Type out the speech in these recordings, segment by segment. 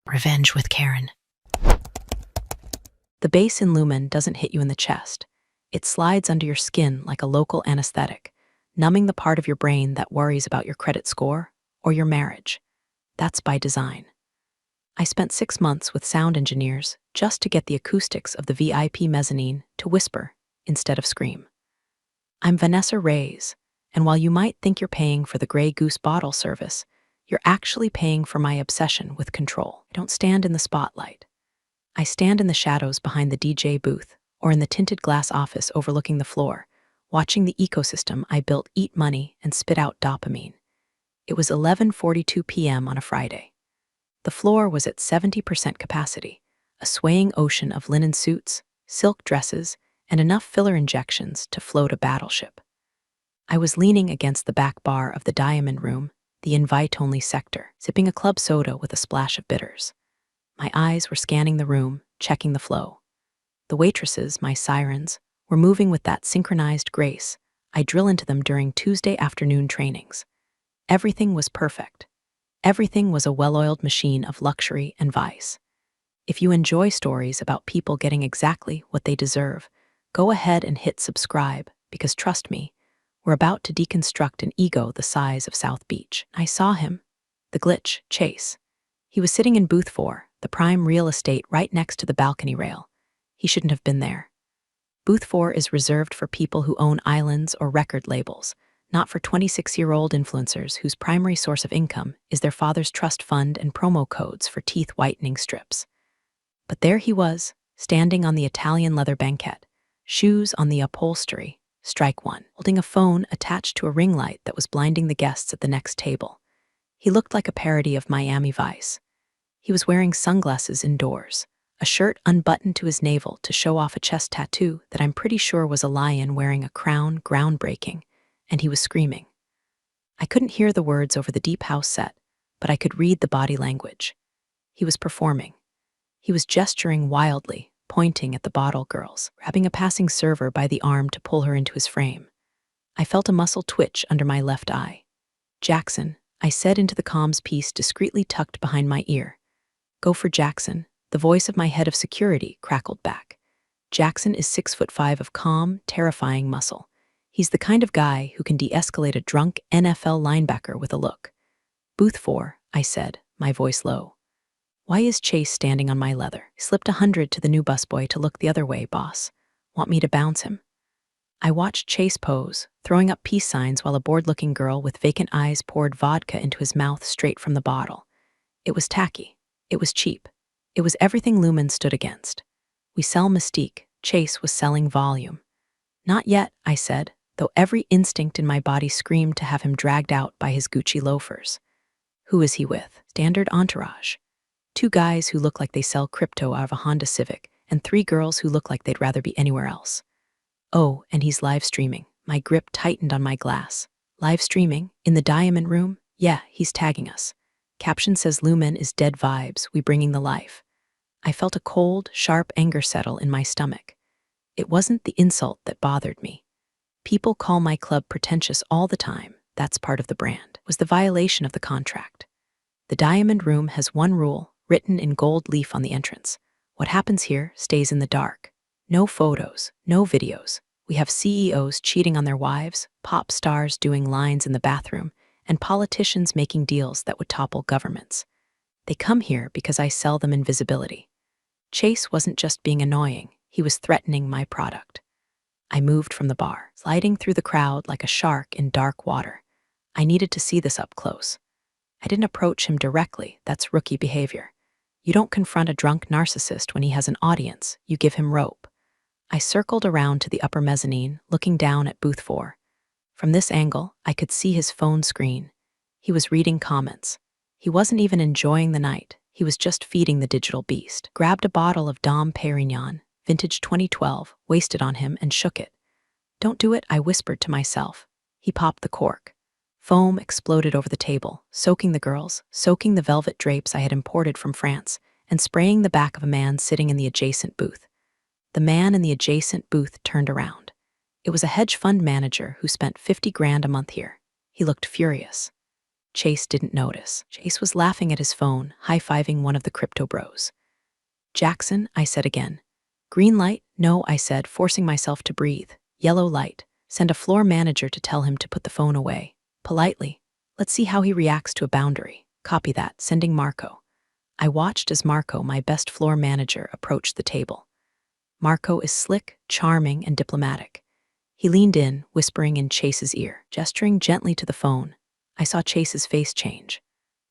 Revenge with Karen. The bass in Lumen doesn't hit you in the chest. It slides under your skin like a local anesthetic, numbing the part of your brain that worries about your credit score or your marriage. That's by design. I spent 6 months with sound engineers just to get the acoustics of the VIP mezzanine to whisper instead of scream. I'm Vanessa Reyes, and while you might think you're paying for the Grey Goose bottle service, you're actually paying for my obsession with control. I don't stand in the spotlight. I stand in the shadows behind the DJ booth or in the tinted glass office overlooking the floor, watching the ecosystem I built eat money and spit out dopamine. It was 11:42 p.m. on a Friday. The floor was at 70% capacity, a swaying ocean of linen suits, silk dresses, and enough filler injections to float a battleship. I was leaning against the back bar of the Diamond Room, the invite-only sector, sipping a club soda with a splash of bitters. My eyes were scanning the room, checking the flow. The waitresses, my sirens, were moving with that synchronized grace I drill into them during Tuesday afternoon trainings. Everything was perfect. Everything was a well-oiled machine of luxury and vice. If you enjoy stories about people getting exactly what they deserve, go ahead and hit subscribe, because trust me, we're about to deconstruct an ego the size of South Beach. I saw him, the glitch, Chase. He was sitting in booth 4, the prime real estate right next to the balcony rail. He shouldn't have been there. Booth 4 is reserved for people who own islands or record labels, not for 26-year-old influencers whose primary source of income is their father's trust fund and promo codes for teeth whitening strips. But there he was, standing on the Italian leather banquette, shoes on the upholstery, strike one, holding a phone attached to a ring light that was blinding the guests at the next table. He looked like a parody of Miami Vice. He was wearing sunglasses indoors, a shirt unbuttoned to his navel to show off a chest tattoo that I'm pretty sure was a lion wearing a crown, groundbreaking, and he was screaming. I couldn't hear the words over the deep house set, but I could read the body language. He was performing. He was gesturing wildly, pointing at the bottle girls, grabbing a passing server by the arm to pull her into his frame. I felt a muscle twitch under my left eye. "Jackson," I said into the comms piece discreetly tucked behind my ear. "Go for Jackson," the voice of my head of security crackled back. Jackson is 6'5" of calm, terrifying muscle. He's the kind of guy who can de-escalate a drunk NFL linebacker with a look. "Booth 4, I said, my voice low. "Why is Chase standing on my leather?" I slipped 100 to the new busboy to look the other way, boss. "Want me to bounce him?" I watched Chase pose, throwing up peace signs while a bored-looking girl with vacant eyes poured vodka into his mouth straight from the bottle. It was tacky. It was cheap. It was everything Lumen stood against. We sell mystique. Chase was selling volume. "Not yet," I said, though every instinct in my body screamed to have him dragged out by his Gucci loafers. Who is he with? Standard entourage. 2 guys who look like they sell crypto out of a Honda Civic, and 3 girls who look like they'd rather be anywhere else. Oh, and he's live streaming. My grip tightened on my glass. Live streaming? In the Diamond Room? Yeah, he's tagging us. Caption says Lumen is dead vibes, we bringing the life. I felt a cold, sharp anger settle in my stomach. It wasn't the insult that bothered me. People call my club pretentious all the time. That's part of the brand. It was the violation of the contract. The Diamond Room has one rule, written in gold leaf on the entrance. What happens here stays in the dark. No photos, no videos. We have CEOs cheating on their wives, pop stars doing lines in the bathroom, and politicians making deals that would topple governments. They come here because I sell them invisibility. Chase wasn't just being annoying, he was threatening my product. I moved from the bar, sliding through the crowd like a shark in dark water. I needed to see this up close. I didn't approach him directly, that's rookie behavior. You don't confront a drunk narcissist when he has an audience, you give him rope. I circled around to the upper mezzanine, looking down at booth 4. From this angle, I could see his phone screen. He was reading comments. He wasn't even enjoying the night, he was just feeding the digital beast. Grabbed a bottle of Dom Perignon, vintage 2012, wasted on him and shook it. "Don't do it," I whispered to myself. He popped the cork. Foam exploded over the table, soaking the girls, soaking the velvet drapes I had imported from France, and spraying the back of a man sitting in the adjacent booth. The man in the adjacent booth turned around. It was a hedge fund manager who spent 50 grand a month here. He looked furious. Chase didn't notice. Chase was laughing at his phone, high-fiving one of the crypto bros. "Jackson," I said again. "Green light?" "No," I said, forcing myself to breathe. "Yellow light. Send a floor manager to tell him to put the phone away. Politely. Let's see how he reacts to a boundary." "Copy that. Sending Marco." I watched as Marco, my best floor manager, approached the table. Marco is slick, charming, and diplomatic. He leaned in, whispering in Chase's ear, gesturing gently to the phone. I saw Chase's face change.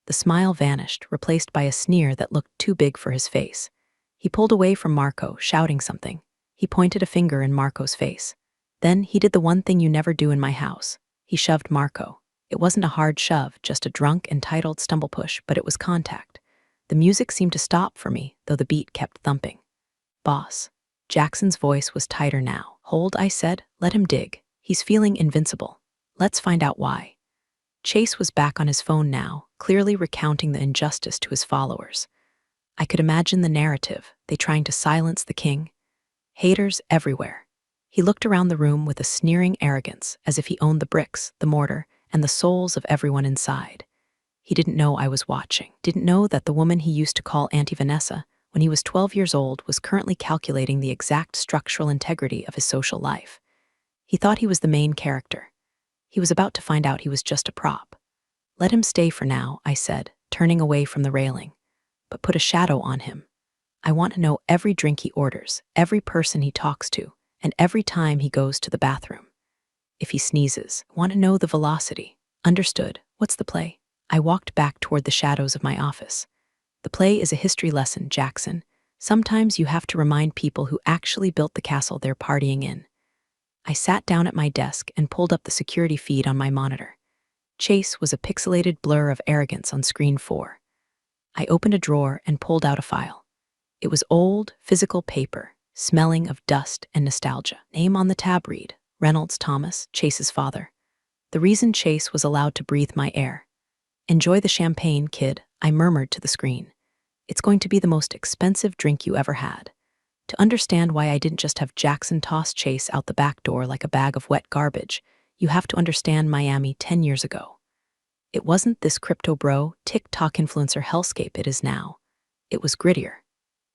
The smile vanished, replaced by a sneer that looked too big for his face. He pulled away from Marco, shouting something. He pointed a finger in Marco's face. Then he did the one thing you never do in my house. He shoved Marco. It wasn't a hard shove, just a drunk, entitled stumble push, but it was contact. The music seemed to stop for me, though the beat kept thumping. "Boss." Jackson's voice was tighter now. "Hold," I said. "Let him dig. He's feeling invincible. Let's find out why." Chase was back on his phone now, clearly recounting the injustice to his followers. I could imagine the narrative, they trying to silence the king. Haters everywhere. He looked around the room with a sneering arrogance, as if he owned the bricks, the mortar, and the souls of everyone inside. He didn't know I was watching, didn't know that the woman he used to call Auntie Vanessa, when he was 12 years old, was currently calculating the exact structural integrity of his social life. He thought he was the main character. He was about to find out he was just a prop. "Let him stay for now," I said, turning away from the railing. "But put a shadow on him. I want to know every drink he orders, every person he talks to, and every time he goes to the bathroom. If he sneezes, I want to know the velocity." "Understood. What's the play?" I walked back toward the shadows of my office. "The play is a history lesson, Jackson. Sometimes you have to remind people who actually built the castle they're partying in." I sat down at my desk and pulled up the security feed on my monitor. Chase was a pixelated blur of arrogance on screen 4. I opened a drawer and pulled out a file. It was old, physical paper, smelling of dust and nostalgia. Name on the tab read, Reynolds Thomas, Chase's father. The reason Chase was allowed to breathe my air. "Enjoy the champagne, kid," I murmured to the screen. "It's going to be the most expensive drink you ever had." To understand why I didn't just have Jackson toss Chase out the back door like a bag of wet garbage, you have to understand Miami 10 years ago. It wasn't this crypto bro, TikTok influencer hellscape it is now. It was grittier.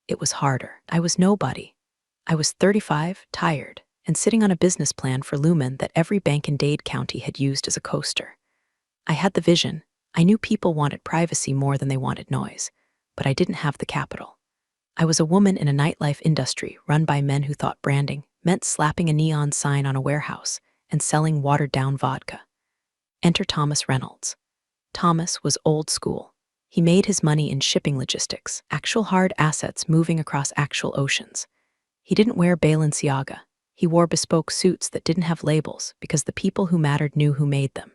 It was harder. I was nobody. I was 35, tired, and sitting on a business plan for Lumen that every bank in Dade County had used as a coaster. I had the vision. I knew people wanted privacy more than they wanted noise, but I didn't have the capital. I was a woman in a nightlife industry run by men who thought branding meant slapping a neon sign on a warehouse and selling watered-down vodka. Enter Thomas Reynolds. Thomas was old school. He made his money in shipping logistics, actual hard assets moving across actual oceans. He didn't wear Balenciaga. He wore bespoke suits that didn't have labels because the people who mattered knew who made them.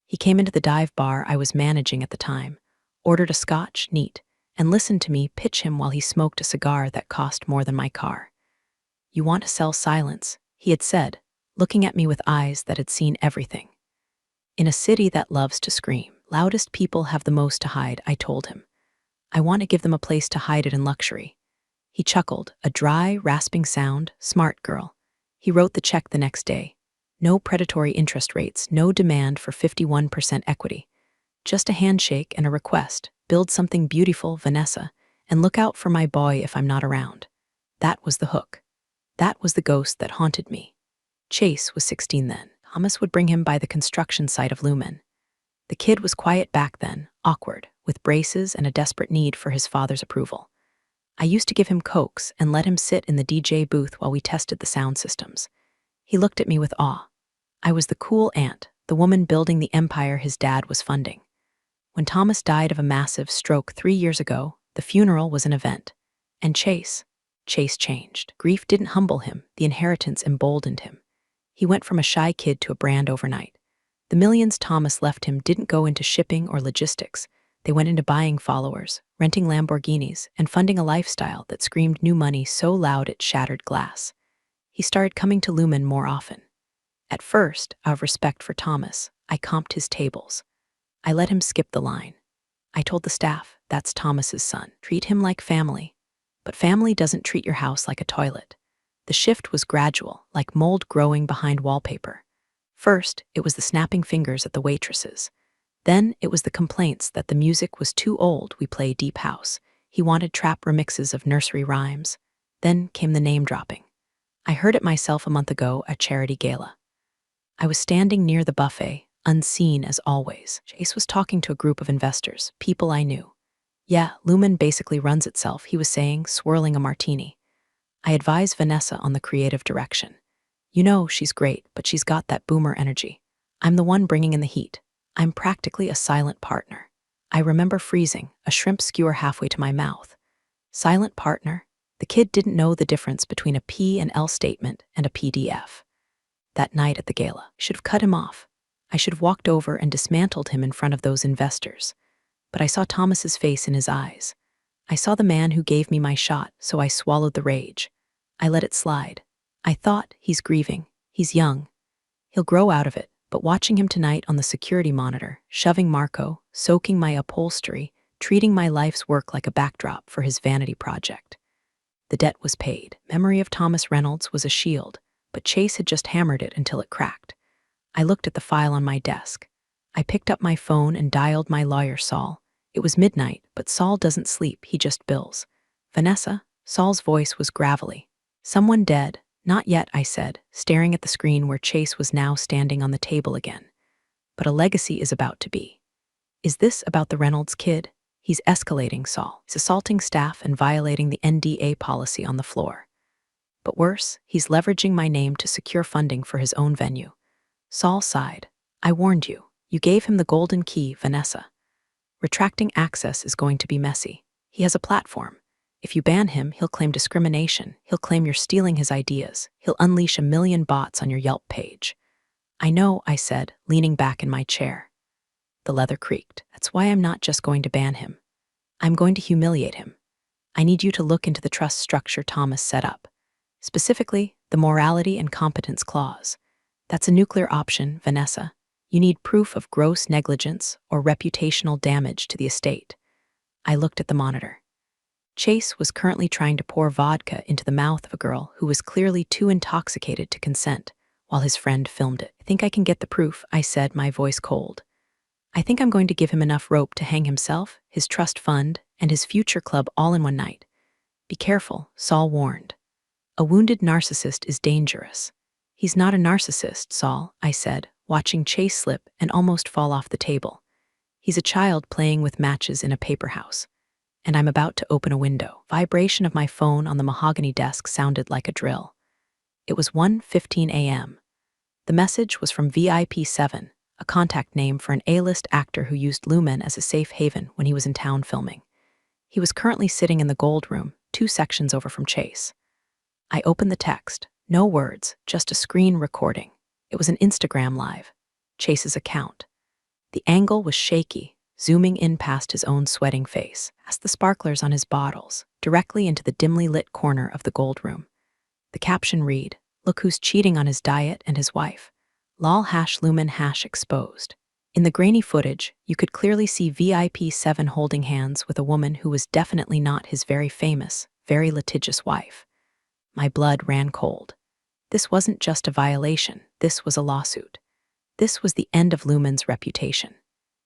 He came into the dive bar I was managing at the time, ordered a scotch, neat, and listened to me pitch him while he smoked a cigar that cost more than my car. "You want to sell silence," he had said, looking at me with eyes that had seen everything. "In a city that loves to scream, loudest people have the most to hide," I told him. "I want to give them a place to hide it in luxury." He chuckled, a dry, rasping sound. "Smart girl." He wrote the check the next day. No predatory interest rates, no demand for 51% equity. Just a handshake and a request. "Build something beautiful, Vanessa, and look out for my boy if I'm not around." That was the hook. That was the ghost that haunted me. Chase was 16 then. Thomas would bring him by the construction site of Lumen. The kid was quiet back then, awkward, with braces and a desperate need for his father's approval. I used to give him cokes and let him sit in the DJ booth while we tested the sound systems. He looked at me with awe. I was the cool aunt, the woman building the empire his dad was funding. When Thomas died of a massive stroke 3 years ago, the funeral was an event. And Chase changed. Grief didn't humble him, the inheritance emboldened him. He went from a shy kid to a brand overnight. The millions Thomas left him didn't go into shipping or logistics. They went into buying followers, renting Lamborghinis, and funding a lifestyle that screamed new money so loud it shattered glass. He started coming to Lumen more often. At first, out of respect for Thomas, I comped his tables. I let him skip the line. I told the staff, "That's Thomas's son. Treat him like family." But family doesn't treat your house like a toilet. The shift was gradual, like mold growing behind wallpaper. First, it was the snapping fingers at the waitresses. Then it was the complaints that the music was too old we play deep house. He wanted trap remixes of nursery rhymes. Then came the name dropping. I heard it myself a month ago at charity gala. I was standing near the buffet, unseen as always. Chase was talking to a group of investors, people I knew. Yeah, Lumen basically runs itself, he was saying, swirling a martini. I advised Vanessa on the creative direction. You know, she's great, but she's got that boomer energy. I'm the one bringing in the heat. I'm practically a silent partner. I remember freezing, a shrimp skewer halfway to my mouth. Silent partner? The kid didn't know the difference between a P and L statement and a PDF. That night at the gala, I should have cut him off. I should have walked over and dismantled him in front of those investors. But I saw Thomas's face in his eyes. I saw the man who gave me my shot, so I swallowed the rage. I let it slide. I thought, he's grieving. He's young. He'll grow out of it, but watching him tonight on the security monitor, shoving Marco, soaking my upholstery, treating my life's work like a backdrop for his vanity project. The debt was paid. Memory of Thomas Reynolds was a shield, but Chase had just hammered it until it cracked. I looked at the file on my desk. I picked up my phone and dialed my lawyer, Saul. It was midnight, but Saul doesn't sleep, he just bills. Vanessa? Saul's voice was gravelly. Someone dead? Not yet, I said, staring at the screen where Chase was now standing on the table again. But a legacy is about to be. Is this about the Reynolds kid? He's escalating, Saul. He's assaulting staff and violating the NDA policy on the floor. But worse, he's leveraging my name to secure funding for his own venue. Saul sighed. I warned you. You gave him the golden key, Vanessa. Retracting access is going to be messy. He has a platform. If you ban him, he'll claim discrimination. He'll claim you're stealing his ideas. He'll unleash 1 million bots on your Yelp page. I know, I said, leaning back in my chair. The leather creaked. That's why I'm not just going to ban him. I'm going to humiliate him. I need you to look into the trust structure Thomas set up. Specifically, the morality and competence clause. That's a nuclear option, Vanessa. You need proof of gross negligence or reputational damage to the estate. I looked at the monitor. Chase was currently trying to pour vodka into the mouth of a girl who was clearly too intoxicated to consent, while his friend filmed it. I think I can get the proof, I said, my voice cold. I think I'm going to give him enough rope to hang himself, his trust fund, and his future club all in one night. Be careful, Saul warned. A wounded narcissist is dangerous. He's not a narcissist, Saul, I said, watching Chase slip and almost fall off the table. He's a child playing with matches in a paper house. And I'm about to open a window. Vibration of my phone on the mahogany desk sounded like a drill. It was 1:15 a.m. The message was from VIP7, a contact name for an A-list actor who used Lumen as a safe haven when he was in town filming. He was currently sitting in the gold room, 2 sections over from Chase. I opened the text. No words, just a screen recording. It was an Instagram live. Chase's account. The angle was shaky, zooming in past his own sweating face, past the sparklers on his bottles, directly into the dimly lit corner of the gold room. The caption read, "Look who's cheating on his diet and his wife. Lumen exposed." In the grainy footage, you could clearly see VIP7 holding hands with a woman who was definitely not his very famous, very litigious wife. My blood ran cold. This wasn't just a violation, this was a lawsuit. This was the end of Lumen's reputation.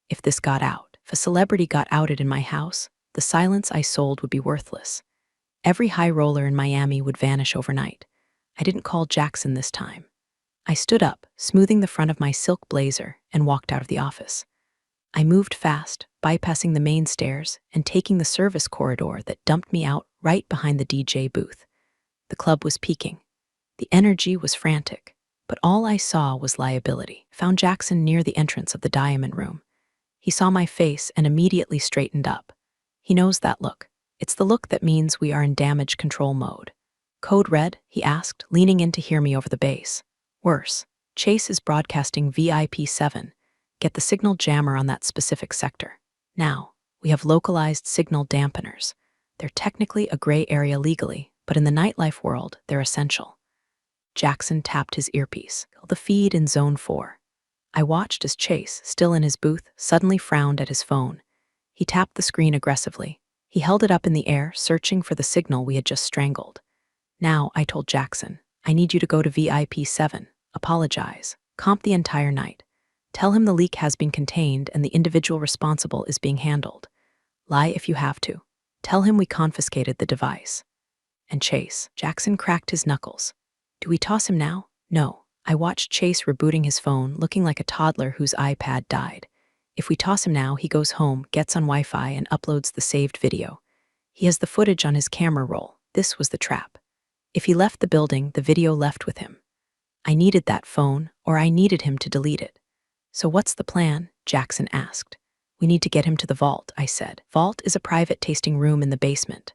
If this got out, if a celebrity got outed in my house, the silence I sold would be worthless. Every high roller in Miami would vanish overnight. I didn't call Jackson this time. I stood up, smoothing the front of my silk blazer, and walked out of the office. I moved fast, bypassing the main stairs and taking the service corridor that dumped me out right behind the DJ booth. The club was peaking. The energy was frantic, but all I saw was liability. Found Jackson near the entrance of the diamond room. He saw my face and immediately straightened up. He knows that look. It's the look that means we are in damage control mode. Code red? He asked, leaning in to hear me over the bass. Worse, Chase is broadcasting VIP7. Get the signal jammer on that specific sector. Now, we have localized signal dampeners. They're technically a gray area legally, but in the nightlife world, they're essential. Jackson tapped his earpiece. The feed in Zone 4. I watched as Chase, still in his booth, suddenly frowned at his phone. He tapped the screen aggressively. He held it up in the air, searching for the signal we had just strangled. Now, I told Jackson, I need you to go to VIP7, apologize, comp the entire night. Tell him the leak has been contained and the individual responsible is being handled. Lie if you have to. Tell him we confiscated the device. And Chase. Jackson cracked his knuckles. Do we toss him now? No. I watched Chase rebooting his phone, looking like a toddler whose iPad died. If we toss him now, he goes home, gets on Wi-Fi, and uploads the saved video. He has the footage on his camera roll. This was the trap. If he left the building, the video left with him. I needed that phone, or I needed him to delete it. So what's the plan? Jackson asked. We need to get him to the vault, I said. Vault is a private tasting room in the basement.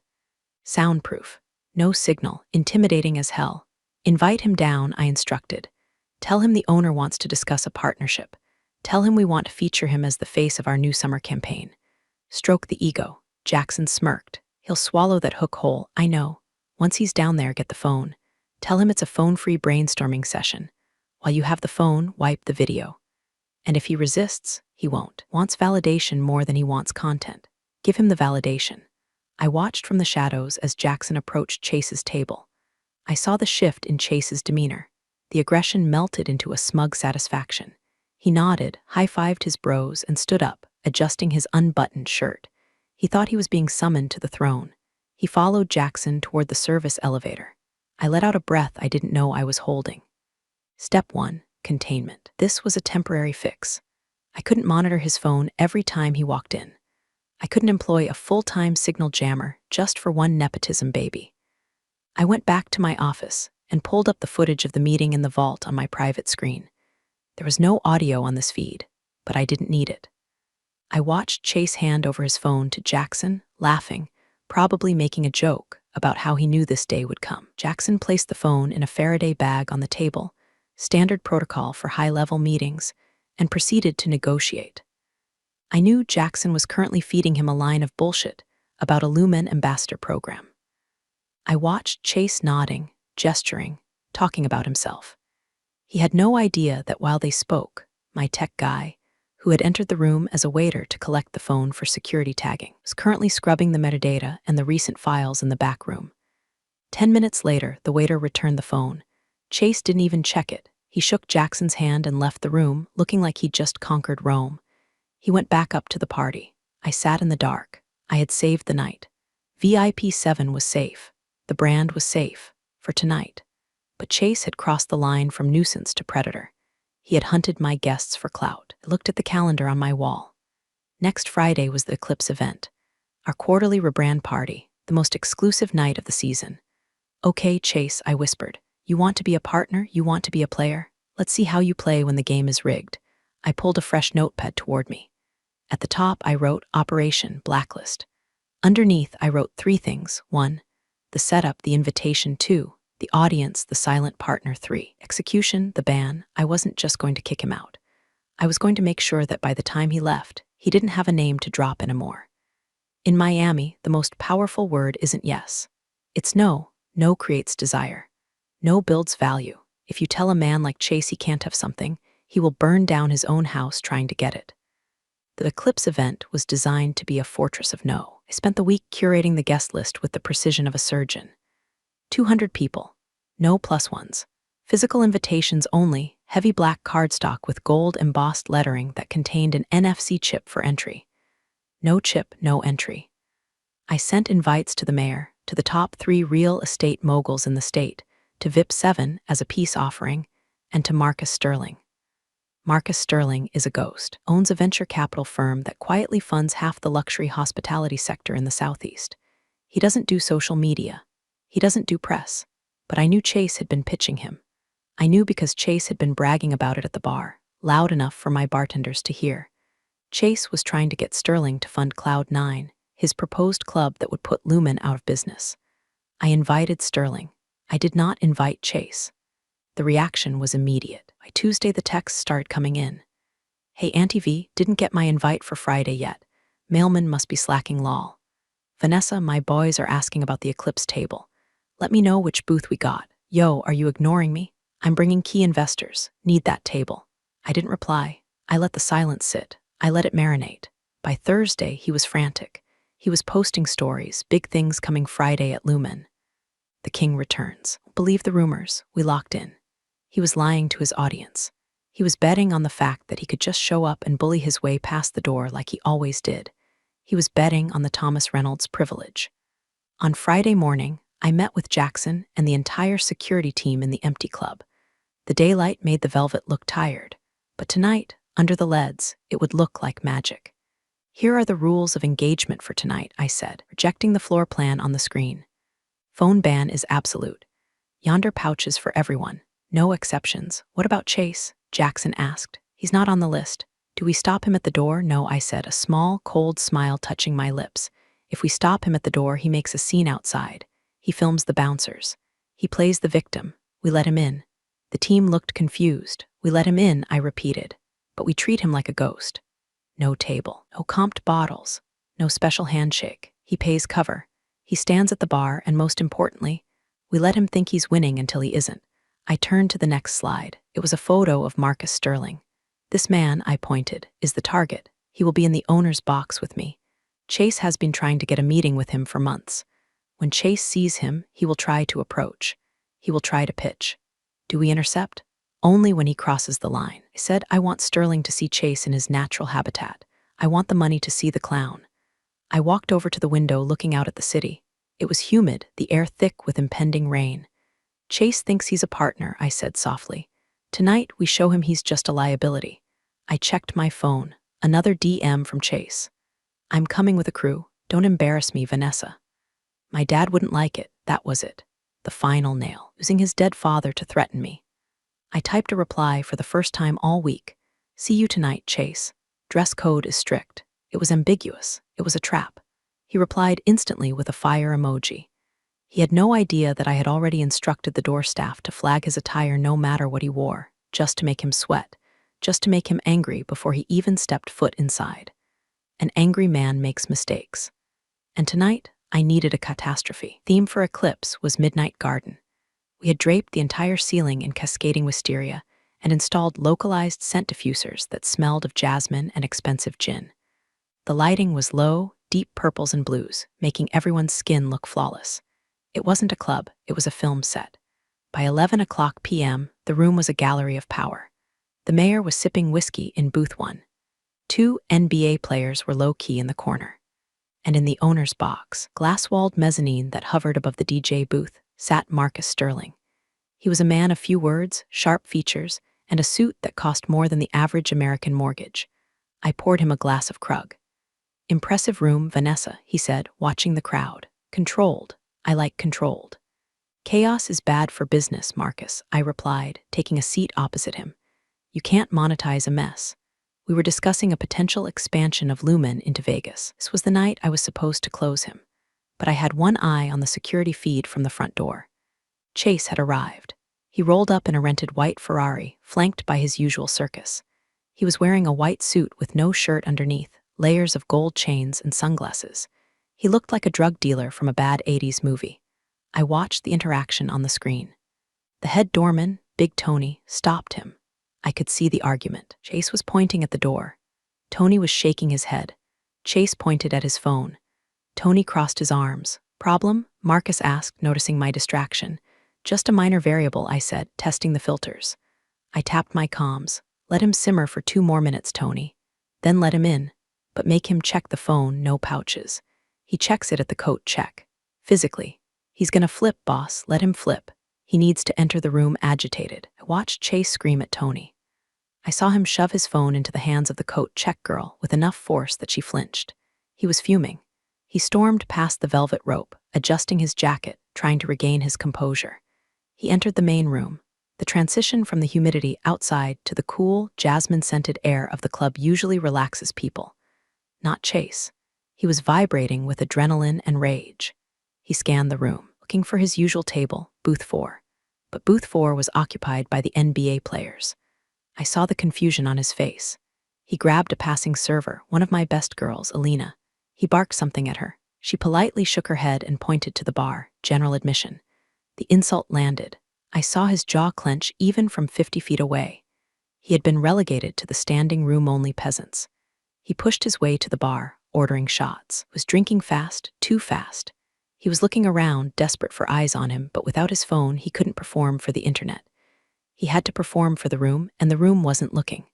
Soundproof. No signal, intimidating as hell. Invite him down, I instructed. Tell him the owner wants to discuss a partnership. Tell him we want to feature him as the face of our new summer campaign. Stroke the ego. Jackson smirked. He'll swallow that hook whole, I know. Once he's down there, get the phone. Tell him it's a phone-free brainstorming session. While you have the phone, wipe the video. And if he resists, he won't. Wants validation more than he wants content. Give him the validation. I watched from the shadows as Jackson approached Chase's table. I saw the shift in Chase's demeanor. The aggression melted into a smug satisfaction. He nodded, high-fived his bros, and stood up, adjusting his unbuttoned shirt. He thought he was being summoned to the throne. He followed Jackson toward the service elevator. I let out a breath I didn't know I was holding. Step 1. Containment. This was a temporary fix. I couldn't monitor his phone every time he walked in. I couldn't employ a full-time signal jammer just for one nepotism baby. I went back to my office and pulled up the footage of the meeting in the vault on my private screen. There was no audio on this feed, but I didn't need it. I watched Chase hand over his phone to Jackson, laughing, probably making a joke about how he knew this day would come. Jackson placed the phone in a Faraday bag on the table, standard protocol for high-level meetings, and proceeded to negotiate. I knew Jackson was currently feeding him a line of bullshit about a Lumen ambassador program. I watched Chase nodding, gesturing, talking about himself. He had no idea that while they spoke, my tech guy, who had entered the room as a waiter to collect the phone for security tagging, was currently scrubbing the metadata and the recent files in the back room. 10 minutes later, the waiter returned the phone. Chase didn't even check it. He shook Jackson's hand and left the room, looking like he'd just conquered Rome. He went back up to the party. I sat in the dark. I had saved the night. VIP 7 was safe. The brand was safe. For tonight. But Chase had crossed the line from nuisance to predator. He had hunted my guests for clout. I looked at the calendar on my wall. Next Friday was the Eclipse event. Our quarterly rebrand party, the most exclusive night of the season. Okay, Chase, I whispered. You want to be a partner? You want to be a player? Let's see how you play when the game is rigged. I pulled a fresh notepad toward me. At the top, I wrote Operation Blacklist. Underneath, I wrote 3 things. 1. The setup, the invitation. 2. The audience, the silent partner. 3. Execution, the ban. I wasn't just going to kick him out. I was going to make sure that by the time he left, he didn't have a name to drop anymore. In Miami, the most powerful word isn't yes. It's no. No creates desire. No builds value. If you tell a man like Chase he can't have something, he will burn down his own house trying to get it. The Eclipse event was designed to be a fortress of no. I spent the week curating the guest list with the precision of a surgeon. 200 people. No plus ones. Physical invitations only, heavy black cardstock with gold embossed lettering that contained an NFC chip for entry. No chip, no entry. I sent invites to the mayor, to the top 3 real estate moguls in the state, to VIP 7 as a peace offering, and to Marcus Sterling. Marcus Sterling is a ghost, owns a venture capital firm that quietly funds half the luxury hospitality sector in the Southeast. He doesn't do social media. He doesn't do press. But I knew Chase had been pitching him. I knew because Chase had been bragging about it at the bar, loud enough for my bartenders to hear. Chase was trying to get Sterling to fund Cloud9, his proposed club that would put Lumen out of business. I invited Sterling. I did not invite Chase. The reaction was immediate. By Tuesday, the texts started coming in. Hey, Auntie V, didn't get my invite for Friday yet. Mailman must be slacking lol. Vanessa, my boys are asking about the Eclipse table. Let me know which booth we got. Yo, are you ignoring me? I'm bringing key investors. Need that table. I didn't reply. I let the silence sit. I let it marinate. By Thursday, he was frantic. He was posting stories, big things coming Friday at Lumen. The king returns. Believe the rumors. We locked in. He was lying to his audience. He was betting on the fact that he could just show up and bully his way past the door like he always did. He was betting on the Thomas Reynolds privilege. On Friday morning, I met with Jackson and the entire security team in the empty club. The daylight made the velvet look tired, but tonight, under the leads, it would look like magic. "Here are the rules of engagement for tonight," I said, projecting the floor plan on the screen. "Phone ban is absolute. Yonder pouches for everyone. No exceptions. What about Chase?" Jackson asked. "He's not on the list. Do we stop him at the door?" "No," I said, a small, cold smile touching my lips. "If we stop him at the door, he makes a scene outside. He films the bouncers. He plays the victim. We let him in." The team looked confused. "We let him in," I repeated, "but we treat him like a ghost. No table, no comped bottles, no special handshake. He pays cover. He stands at the bar, and most importantly, we let him think he's winning until he isn't." I turned to the next slide. It was a photo of Marcus Sterling. "This man," I pointed, "is the target. He will be in the owner's box with me. Chase has been trying to get a meeting with him for months. When Chase sees him, he will try to approach. He will try to pitch. Do we intercept?" "Only when he crosses the line." I said, "I want Sterling to see Chase in his natural habitat. I want the money to see the clown." I walked over to the window looking out at the city. It was humid, the air thick with impending rain. "Chase thinks he's a partner," I said softly. "Tonight, we show him he's just a liability." I checked my phone. Another DM from Chase. "I'm coming with a crew. Don't embarrass me, Vanessa." My dad wouldn't like it. That was it. The final nail, using his dead father to threaten me. I typed a reply for the first time all week. "See you tonight, Chase. Dress code is strict." It was ambiguous. It was a trap. He replied instantly with a fire emoji. He had no idea that I had already instructed the door staff to flag his attire no matter what he wore, just to make him sweat, just to make him angry before he even stepped foot inside. An angry man makes mistakes. And tonight, I needed a catastrophe. Theme for Eclipse was Midnight Garden. We had draped the entire ceiling in cascading wisteria and installed localized scent diffusers that smelled of jasmine and expensive gin. The lighting was low, deep purples and blues, making everyone's skin look flawless. It wasn't a club, it was a film set. By 11 p.m., the room was a gallery of power. The mayor was sipping whiskey in booth 1. 2 NBA players were low-key in the corner. And in the owner's box, glass-walled mezzanine that hovered above the DJ booth, sat Marcus Sterling. He was a man of few words, sharp features, and a suit that cost more than the average American mortgage. I poured him a glass of Krug. "Impressive room, Vanessa," he said, watching the crowd. "Controlled. I like controlled." "Chaos is bad for business, Marcus," I replied, taking a seat opposite him. "You can't monetize a mess." We were discussing a potential expansion of Lumen into Vegas. This was the night I was supposed to close him. But I had one eye on the security feed from the front door. Chase had arrived. He rolled up in a rented white Ferrari, flanked by his usual circus. He was wearing a white suit with no shirt underneath, layers of gold chains and sunglasses. He looked like a drug dealer from a bad 80s movie. I watched the interaction on the screen. The head doorman, Big Tony, stopped him. I could see the argument. Chase was pointing at the door. Tony was shaking his head. Chase pointed at his phone. Tony crossed his arms. "Problem?" Marcus asked, noticing my distraction. "Just a minor variable," I said, testing the filters. I tapped my comms. "Let him simmer for 2 more minutes, Tony. Then let him in. But make him check the phone, no pouches. He checks it at the coat check. Physically. He's gonna flip, boss. Let him flip. He needs to enter the room agitated." I watched Chase scream at Tony. I saw him shove his phone into the hands of the coat check girl with enough force that she flinched. He was fuming. He stormed past the velvet rope, adjusting his jacket, trying to regain his composure. He entered the main room. The transition from the humidity outside to the cool, jasmine-scented air of the club usually relaxes people. Not Chase. He was vibrating with adrenaline and rage. He scanned the room, looking for his usual table, booth 4. But booth 4 was occupied by the NBA players. I saw the confusion on his face. He grabbed a passing server, one of my best girls, Alina. He barked something at her. She politely shook her head and pointed to the bar, general admission. The insult landed. I saw his jaw clench even from 50 feet away. He had been relegated to the standing room-only peasants. He pushed his way to the bar, ordering shots. Was drinking fast, too fast. He was looking around, desperate for eyes on him, but without his phone, he couldn't perform for the internet. He had to perform for the room, and the room wasn't looking.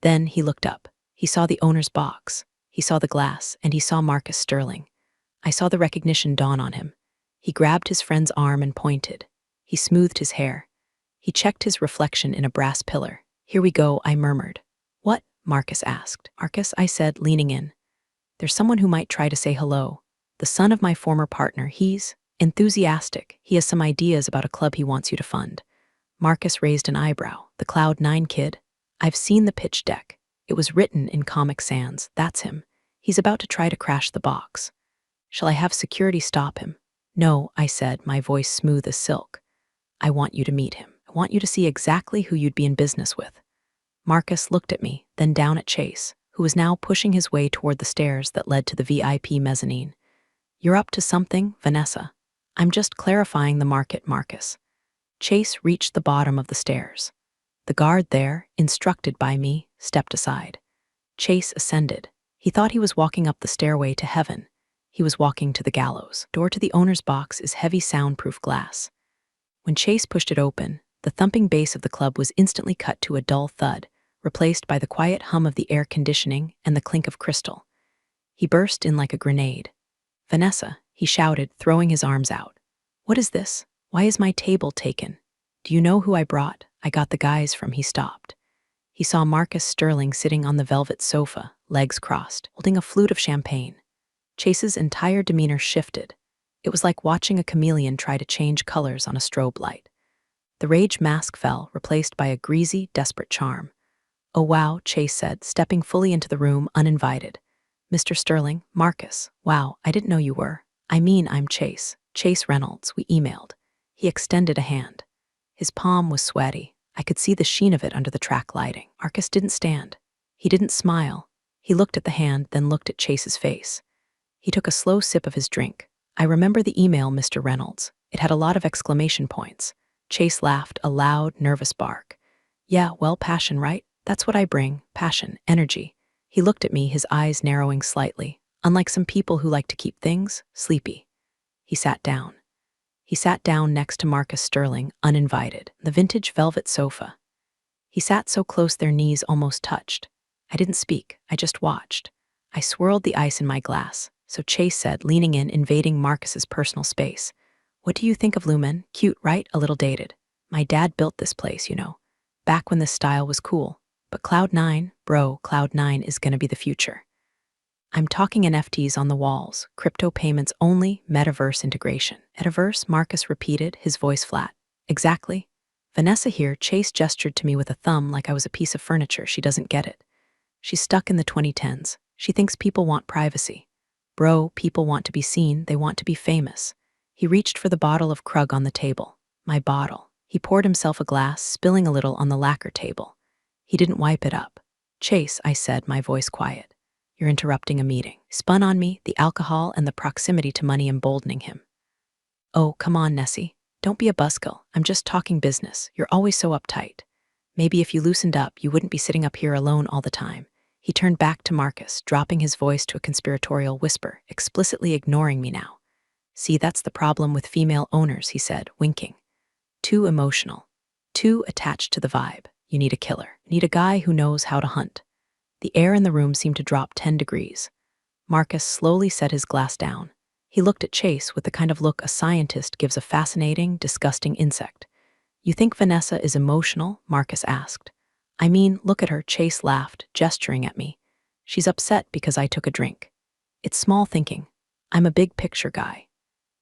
Then he looked up. He saw the owner's box. He saw the glass, and he saw Marcus Sterling. I saw the recognition dawn on him. He grabbed his friend's arm and pointed. He smoothed his hair. He checked his reflection in a brass pillar. "Here we go," I murmured. "What?" Marcus asked. "Marcus," I said, leaning in. "There's someone who might try to say hello. The son of my former partner. He's enthusiastic. He has some ideas about a club he wants you to fund." Marcus raised an eyebrow. "The Cloud9 kid? I've seen the pitch deck. It was written in Comic Sans. That's him. He's about to try to crash the box. Shall I have security stop him?" "No," I said, my voice smooth as silk. "I want you to meet him. I want you to see exactly who you'd be in business with." Marcus looked at me, then down at Chase, who was now pushing his way toward the stairs that led to the VIP mezzanine. "You're up to something, Vanessa." "I'm just clarifying the market, Marcus." Chase reached the bottom of the stairs. The guard there, instructed by me, stepped aside. Chase ascended. He thought he was walking up the stairway to heaven. He was walking to the gallows. Door to the owner's box is heavy soundproof glass. When Chase pushed it open, the thumping bass of the club was instantly cut to a dull thud, replaced by the quiet hum of the air conditioning and the clink of crystal. He burst in like a grenade. "Vanessa," he shouted, throwing his arms out. "What is this? Why is my table taken? Do you know who I brought? I got the guys from." He stopped. He saw Marcus Sterling sitting on the velvet sofa, legs crossed, holding a flute of champagne. Chase's entire demeanor shifted. It was like watching a chameleon try to change colors on a strobe light. The rage mask fell, replaced by a greasy, desperate charm. "Oh wow," Chase said, stepping fully into the room uninvited. "Mr. Sterling, Marcus, wow, I didn't know you were. I'm Chase. Chase Reynolds." We emailed. He extended a hand. His palm was sweaty. I could see the sheen of it under the track lighting. Marcus didn't stand. He didn't smile. He looked at the hand, then looked at Chase's face. He took a slow sip of his drink. "I remember the email, Mr. Reynolds. It had a lot of exclamation points." Chase laughed, a loud, nervous bark. "Yeah, well, passion, right? That's what I bring. Passion, energy." He looked at me, his eyes narrowing slightly. "Unlike some people who like to keep things sleepy." He sat down. He sat down next to Marcus Sterling, uninvited, the vintage velvet sofa. He sat so close their knees almost touched. I didn't speak, I just watched. I swirled the ice in my glass, so Chase said, leaning in, invading Marcus's personal space. "What do you think of Lumen? Cute, right? A little dated. My dad built this place, you know. Back when this style was cool. But Cloud9, bro, Cloud9 is gonna be the future. I'm talking NFTs on the walls, crypto payments only, metaverse integration." "Metaverse?" Marcus repeated, his voice flat. "Exactly. Vanessa here," Chase gestured to me with a thumb like I was a piece of furniture. "She doesn't get it. She's stuck in the 2010s. She thinks people want privacy. Bro, people want to be seen, they want to be famous." He reached for the bottle of Krug on the table. "My bottle." He poured himself a glass, spilling a little on the lacquer table. He didn't wipe it up. "Chase," I said, my voice quiet. "You're interrupting a meeting." Spun on me, the alcohol and the proximity to money emboldening him. "Oh, come on, Nessie. Don't be a buzzkill. I'm just talking business. You're always so uptight. Maybe if you loosened up, you wouldn't be sitting up here alone all the time." He turned back to Marcus, dropping his voice to a conspiratorial whisper, explicitly ignoring me now. "See, that's the problem with female owners," he said, winking. "Too emotional. Too attached to the vibe. You need a killer. You need a guy who knows how to hunt." The air in the room seemed to drop 10 degrees. Marcus slowly set his glass down. He looked at Chase with the kind of look a scientist gives a fascinating, disgusting insect. "You think Vanessa is emotional?" Marcus asked. Look at her," Chase laughed, gesturing at me. "She's upset because I took a drink. It's small thinking. I'm a big picture guy."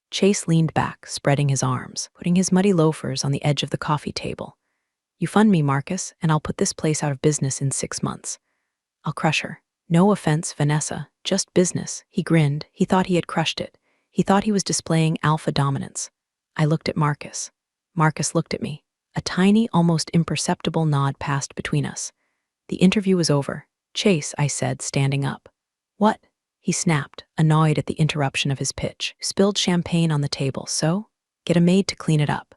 Chase leaned back, spreading his arms, putting his muddy loafers on the edge of the coffee table. "You fund me, Marcus, and I'll put this place out of business in 6 months. I'll crush her. No offense, Vanessa, just business." He grinned. He thought he had crushed it. He thought he was displaying alpha dominance. I looked at Marcus. Marcus looked at me. A tiny, almost imperceptible nod passed between us. The interview was over. "Chase," I said, standing up. "What?" He snapped, annoyed at the interruption of his pitch. "Spilled champagne on the table, so? Get a maid to clean it up."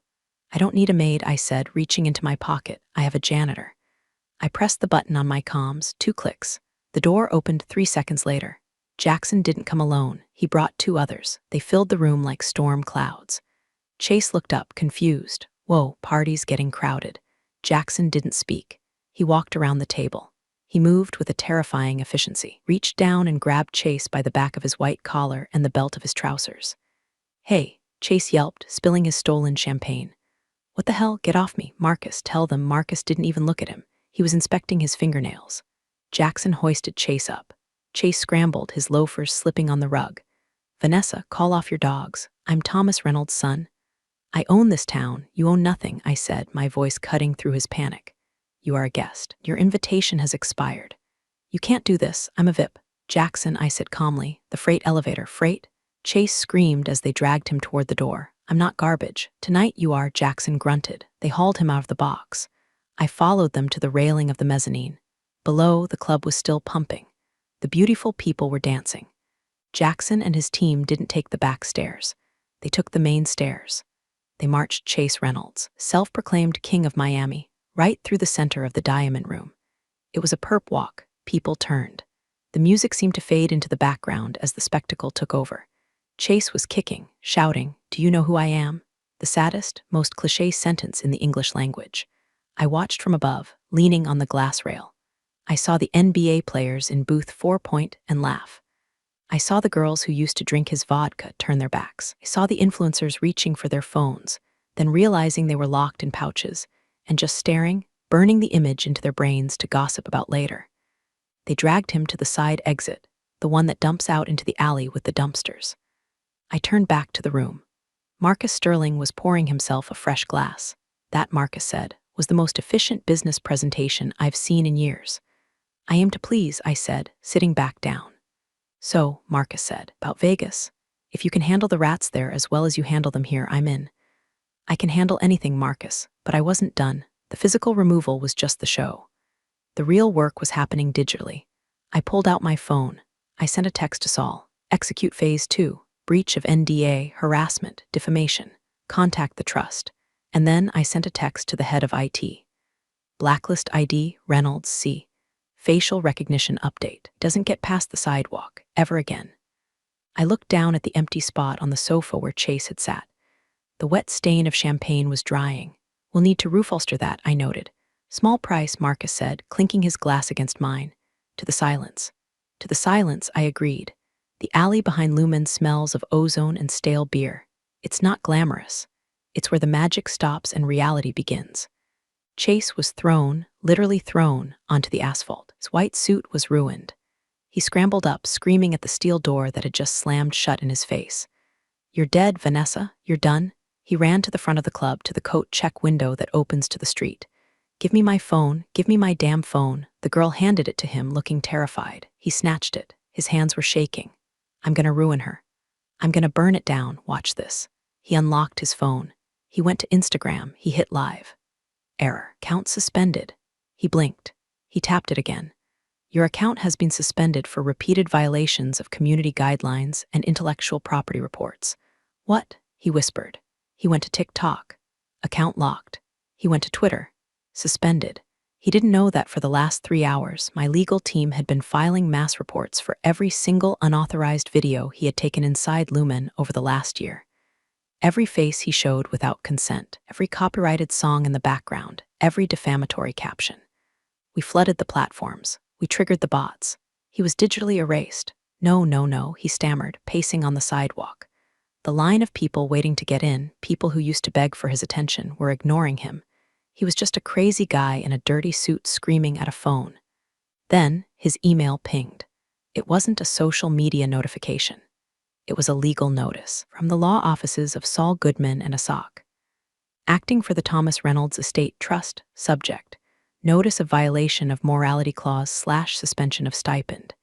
"I don't need a maid," I said, reaching into my pocket. "I have a janitor." I pressed the button on my comms, 2 clicks. The door opened 3 seconds later. Jackson didn't come alone. He brought 2 others. They filled the room like storm clouds. Chase looked up, confused. Whoa, party's getting crowded. Jackson didn't speak. He walked around the table. He moved with a terrifying efficiency, reached down and grabbed Chase by the back of his white collar and the belt of his trousers. "Hey," Chase yelped, spilling his stolen champagne. "What the hell? Get off me, Marcus." Tell them Marcus didn't even look at him. He was inspecting his fingernails. Jackson hoisted Chase up. Chase scrambled, his loafers slipping on the rug. "Vanessa, call off your dogs. I'm Thomas Reynolds' son." "I own this town. You own nothing," I said, my voice cutting through his panic. "You are a guest. Your invitation has expired." "You can't do this. I'm a VIP." "Jackson," I said calmly. "The freight elevator." "Freight?" Chase screamed as they dragged him toward the door. "I'm not garbage." "Tonight you are," Jackson grunted. They hauled him out of the box. I followed them to the railing of the mezzanine. Below, the club was still pumping. The beautiful people were dancing. Jackson and his team didn't take the back stairs. They took the main stairs. They marched Chase Reynolds, self-proclaimed king of Miami, right through the center of the Diamond Room. It was a perp walk. People turned. The music seemed to fade into the background as the spectacle took over. Chase was kicking, shouting, "Do you know who I am?" The saddest, most cliché sentence in the English language. I watched from above, leaning on the glass rail. I saw the NBA players in booth 4 and laugh. I saw the girls who used to drink his vodka turn their backs. I saw the influencers reaching for their phones, then realizing they were locked in pouches, and just staring, burning the image into their brains to gossip about later. They dragged him to the side exit, the one that dumps out into the alley with the dumpsters. I turned back to the room. Marcus Sterling was pouring himself a fresh glass. That, Marcus said, was the most efficient business presentation I've seen in years. "I aim to please," I said, sitting back down. "So," Marcus said, "about Vegas. If you can handle the rats there as well as you handle them here, I'm in." "I can handle anything, Marcus," but I wasn't done. The physical removal was just the show. The real work was happening digitally. I pulled out my phone. I sent a text to Saul. "Execute phase 2, breach of NDA, harassment, defamation. Contact the trust." And then I sent a text to the head of IT. "Blacklist ID, Reynolds, C. Facial recognition update. Doesn't get past the sidewalk, ever again." I looked down at the empty spot on the sofa where Chase had sat. The wet stain of champagne was drying. "We'll need to roof-ulster that," I noted. "Small price," Marcus said, clinking his glass against mine. To the silence. To the silence, I agreed. The alley behind Lumen smells of ozone and stale beer. It's not glamorous. It's where the magic stops and reality begins. Chase was thrown, literally thrown, onto the asphalt. His white suit was ruined. He scrambled up, screaming at the steel door that had just slammed shut in his face. "You're dead, Vanessa. You're done." He ran to the front of the club, to the coat check window that opens to the street. "Give me my phone. Give me my damn phone." The girl handed it to him, looking terrified. He snatched it. His hands were shaking. "I'm gonna ruin her. I'm gonna burn it down. Watch this." He unlocked his phone. He went to Instagram. He hit live. Error. Account suspended. He blinked. He tapped it again. "Your account has been suspended for repeated violations of community guidelines and intellectual property reports." "What?" he whispered. He went to TikTok. Account locked. He went to Twitter. Suspended. He didn't know that for the last 3 hours, my legal team had been filing mass reports for every single unauthorized video he had taken inside Lumen over the last year. Every face he showed without consent, every copyrighted song in the background, every defamatory caption. We flooded the platforms. We triggered the bots. He was digitally erased. "No, no, no," he stammered, pacing on the sidewalk. The line of people waiting to get in, people who used to beg for his attention, were ignoring him. He was just a crazy guy in a dirty suit screaming at a phone. Then his email pinged. It wasn't a social media notification. It was a legal notice from the law offices of Saul Goodman and Asok. Acting for the Thomas Reynolds Estate Trust, subject. Notice of violation of morality clause / suspension of stipend.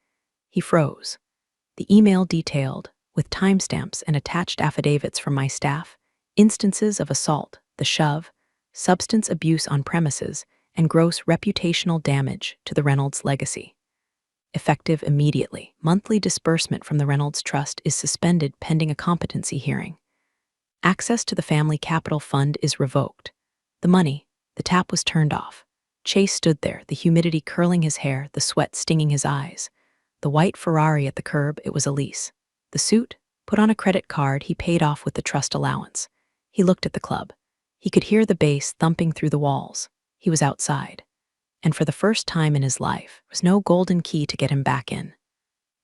He froze. The email detailed, with timestamps and attached affidavits from my staff, instances of assault, the shove, substance abuse on premises, and gross reputational damage to the Reynolds legacy. Effective immediately. Monthly disbursement from the Reynolds Trust is suspended pending a competency hearing. Access to the family capital fund is revoked. The tap was turned off. Chase stood there, the humidity curling his hair, the sweat stinging his eyes. The white Ferrari at the curb, it was a lease. The suit, put on a credit card he paid off with the trust allowance. He looked at the club. He could hear the bass thumping through the walls. He was outside. And for the first time in his life, there was no golden key to get him back in.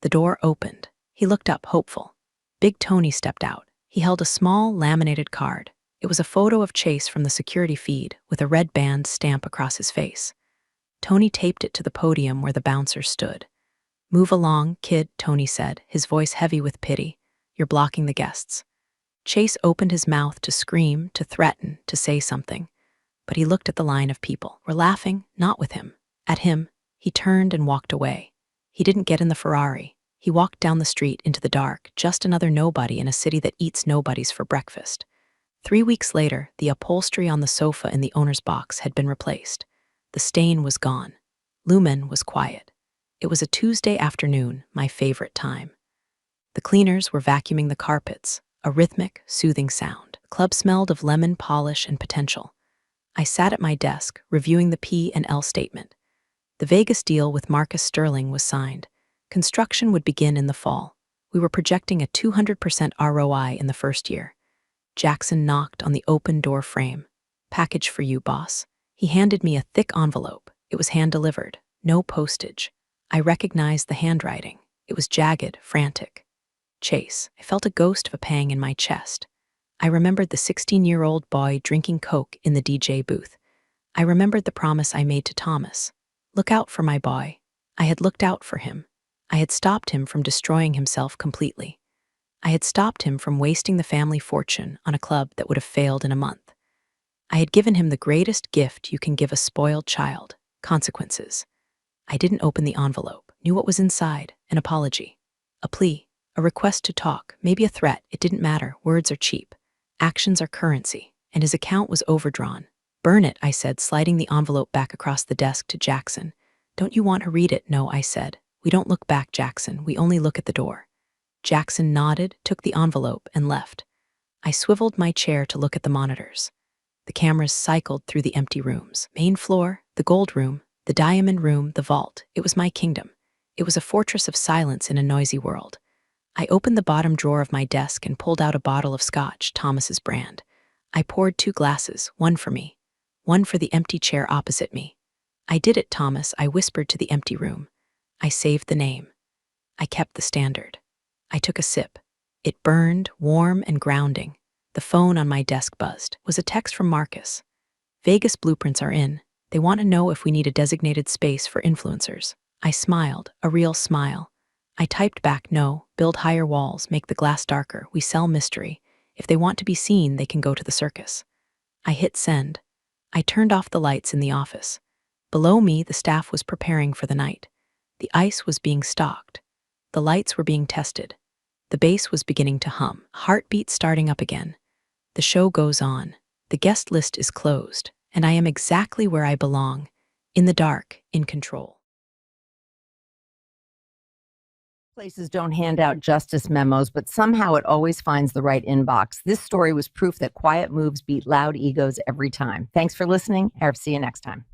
The door opened. He looked up, hopeful. Big Tony stepped out. He held a small, laminated card. It was a photo of Chase from the security feed with a red band stamp across his face. Tony taped it to the podium where the bouncers stood. "Move along, kid," Tony said, his voice heavy with pity. "You're blocking the guests." Chase opened his mouth to scream, to threaten, to say something. But he looked at the line of people. Were laughing, not with him. At him. He turned and walked away. He didn't get in the Ferrari. He walked down the street into the dark, just another nobody in a city that eats nobodies for breakfast. 3 weeks later, the upholstery on the sofa in the owner's box had been replaced. The stain was gone. Lumen was quiet. It was a Tuesday afternoon, my favorite time. The cleaners were vacuuming the carpets, a rhythmic, soothing sound. The club smelled of lemon polish and potential. I sat at my desk, reviewing the P&L statement. The Vegas deal with Marcus Sterling was signed. Construction would begin in the fall. We were projecting a 200% ROI in the first year. Jackson knocked on the open door frame. "Package for you, boss." He handed me a thick envelope. It was hand-delivered, no postage. I recognized the handwriting. It was jagged, frantic. Chase. I felt a ghost of a pang in my chest. I remembered the 16-year-old boy drinking Coke in the DJ booth. I remembered the promise I made to Thomas. Look out for my boy. I had looked out for him. I had stopped him from destroying himself completely. I had stopped him from wasting the family fortune on a club that would have failed in a month. I had given him the greatest gift you can give a spoiled child: consequences. I didn't open the envelope, knew what was inside: an apology, a plea, a request to talk, maybe a threat. It didn't matter. Words are cheap. Actions are currency, and his account was overdrawn. "Burn it," I said, sliding the envelope back across the desk to Jackson. "Don't you want to read it?" "No," I said. "We don't look back, Jackson. We only look at the door." Jackson nodded, took the envelope, and left. I swiveled my chair to look at the monitors. The cameras cycled through the empty rooms. Main floor, the gold room, the diamond room, the vault. It was my kingdom. It was a fortress of silence in a noisy world. I opened the bottom drawer of my desk and pulled out a bottle of scotch, Thomas's brand. I poured 2 glasses, one for me, one for the empty chair opposite me. "I did it, Thomas," I whispered to the empty room. I saved the name. I kept the standard. I took a sip. It burned, warm and grounding. The phone on my desk buzzed. It was a text from Marcus. "Vegas blueprints are in. They want to know if we need a designated space for influencers." I smiled, a real smile. I typed back, "No, build higher walls, make the glass darker. We sell mystery. If they want to be seen, they can go to the circus." I hit send. I turned off the lights in the office. Below me, the staff was preparing for the night. The ice was being stocked. The lights were being tested. The bass was beginning to hum, heartbeat starting up again. The show goes on. The guest list is closed, and I am exactly where I belong, in the dark, in control. Places don't hand out justice memos, but somehow it always finds the right inbox. This story was proof that quiet moves beat loud egos every time. Thanks for listening. I'll see you next time.